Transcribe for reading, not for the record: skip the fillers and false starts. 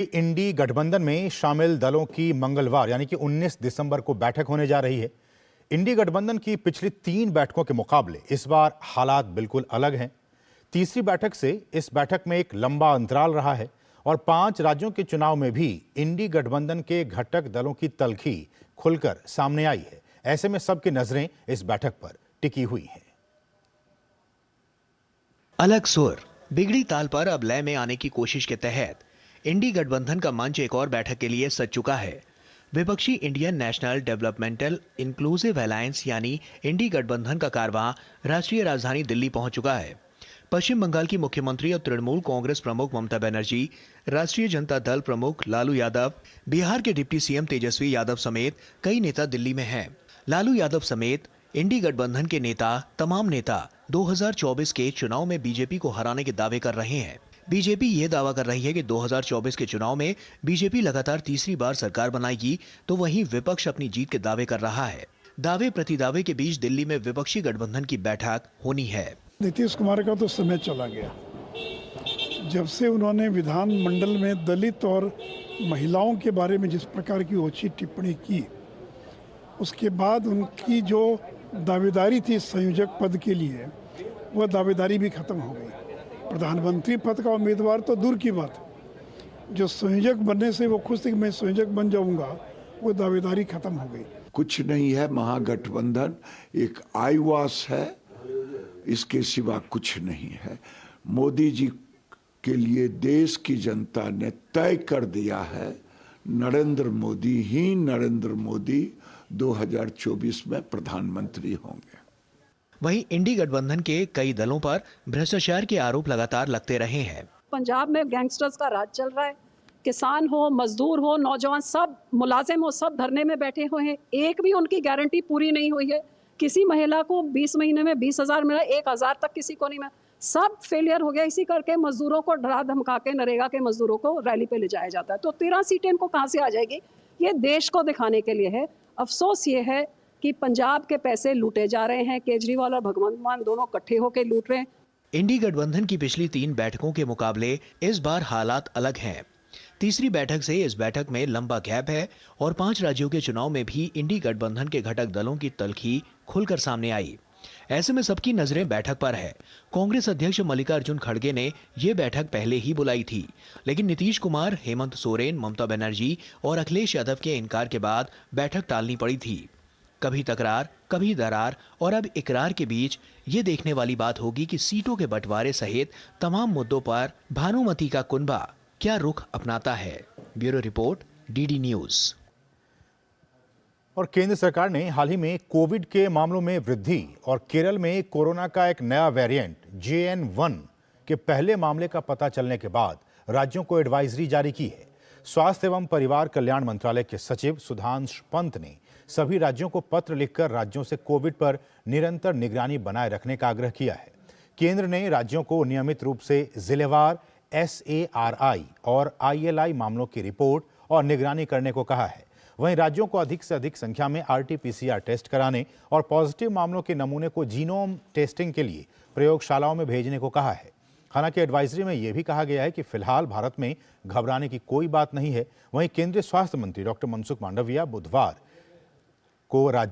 इंडी गठबंधन में शामिल दलों की मंगलवार यानी कि 19 दिसंबर को बैठक होने जा रही है। इंडी गठबंधन की पिछली 3 बैठकों के मुकाबले इस बार हालात बिल्कुल अलग हैं। तीसरी बैठक से इस बैठक में एक लंबा अंतराल रहा है और 5 राज्यों के चुनाव में भी इंडी गठबंधन के घटक दलों की तल्खी खुलकर सामने आई है। ऐसे में सबकी नजरें इस बैठक पर टिकी हुई हैं। अलग सुर बिगड़ी ताल पर अब लय में आने की कोशिश के तहत इंडी गठबंधन का मंच एक और बैठक के लिए सज चुका है। विपक्षी Indian national developmental inclusive alliance यानी इंडी गठबंधन का कारवां राष्ट्रीय राजधानी दिल्ली पहुंच चुका है। पश्चिम बंगाल की मुख्यमंत्री और तृणमूल कांग्रेस प्रमुख ममता बनर्जी, राष्ट्रीय जनता दल प्रमुख लालू यादव, बिहार के डिप्टी सीएम तेजस्वी यादव समेत कई नेता दिल्ली में हैं। लालू यादव समेत इंडी गठबंधन के तमाम नेता 2024 के चुनाव में बीजेपी को हराने के दावे कर रहे हैं। बीजेपी ये दावा कर रही है कि 2024 के चुनाव में बीजेपी लगातार तीसरी बार सरकार बनाएगी, तो वहीं विपक्ष अपनी जीत के दावे कर रहा है। दावे प्रतिदावे के बीच दिल्ली में विपक्षी गठबंधन की बैठक होनी है। नीतीश कुमार का तो समय चला गया। जब से उन्होंने विधानमंडल में दलित और महिलाओं के बारे में जिस प्रकार की ओछी टिप्पणी की, उसके बाद उनकी जो दावेदारी थी संयोजक पद के लिए, वह दावेदारी भी खत्म हो गई। प्रधानमंत्री पद का उम्मीदवार तो दूर की बात, जो संयोजक बनने से वो खुश थे कि मैं संयोजक बन जाऊंगा, वो दावेदारी खत्म हो गई। कुछ नहीं है, महागठबंधन एक आईवास है, इसके सिवा कुछ नहीं है। मोदी जी के लिए देश की जनता ने तय कर दिया है, नरेंद्र मोदी 2024 में प्रधानमंत्री होंगे। वहीं इंडी गठबंधन के कई दलों पर भ्रष्टाचार के आरोप लगातार लगते रहे हैं। पंजाब में गैंगस्टर्स का राज चल रहा है। किसान हो, मजदूर हो, नौजवान, सब मुलाजिम हो, सब धरने में बैठे हुए हैं। एक भी उनकी गारंटी पूरी नहीं हुई है। किसी महिला को 20 महीने में 20,000 मिला, 1,000 तक किसी को नहीं मिला। सब फेलियर हो गया। इसी करके मजदूरों को डरा धमका के नरेगा के मजदूरों को रैली पे ले जाया जाता है। तो 13 सीटें इनको कहाँ से आ जाएगी? ये देश को दिखाने के लिए है। अफसोस ये है कि पंजाब के पैसे लूटे जा रहे हैं। केजरीवाल और भगवंत मान दोनों इकट्ठे होकर लूट रहे हैं। इंडी गठबंधन की पिछली 3 बैठकों के मुकाबले इस बार हालात अलग हैं। तीसरी बैठक से इस बैठक में लंबा गैप है और 5 राज्यों के चुनाव में भी इंडी गठबंधन के घटक दलों की तल्खी खुलकर सामने आई। ऐसे में सबकी नजरें बैठक पर है। कांग्रेस अध्यक्ष मल्लिकार्जुन खड़गे ने यह बैठक पहले ही बुलाई थी, लेकिन नीतीश कुमार, हेमंत सोरेन, ममता बनर्जी और अखिलेश यादव के इनकार के बाद बैठक टालनी पड़ी थी। कभी तकरार, कभी दरार और अब इकरार के बीच ये देखने वाली बात होगी कि सीटों के बंटवारे सहित तमाम मुद्दों पर भानुमति का कुनबा क्या रुख अपनाता है। Bureau report, DD news. और केंद्र सरकार ने हाल ही में कोविड के मामलों में वृद्धि और केरल में कोरोना का एक नया वेरिएंट JN1 के पहले मामले का पता चलने के बाद राज्यों को एडवाइजरी जारी की है। स्वास्थ्य एवं परिवार कल्याण मंत्रालय के सचिव सुधांशु पंत ने सभी राज्यों को पत्र लिखकर राज्यों से कोविड पर निरंतर निगरानी बनाए रखने का आग्रह किया है। केंद्र ने राज्यों को नियमित रूप से जिलेवार SARI और ILI मामलों की रिपोर्ट और निगरानी करने को कहा है। वहीं राज्यों को अधिक से अधिक संख्या में RT-PCR टेस्ट कराने और पॉजिटिव मामलों के नमूने को जीनोम टेस्टिंग के लिए प्रयोगशालाओं में भेजने को कहा है। हालांकि एडवाइजरी में यह भी कहा गया है कि फिलहाल भारत में घबराने की कोई बात नहीं है। वहीं केंद्रीय स्वास्थ्य मंत्री डॉक्टर मनसुख मांडविया बुधवार को राज्यों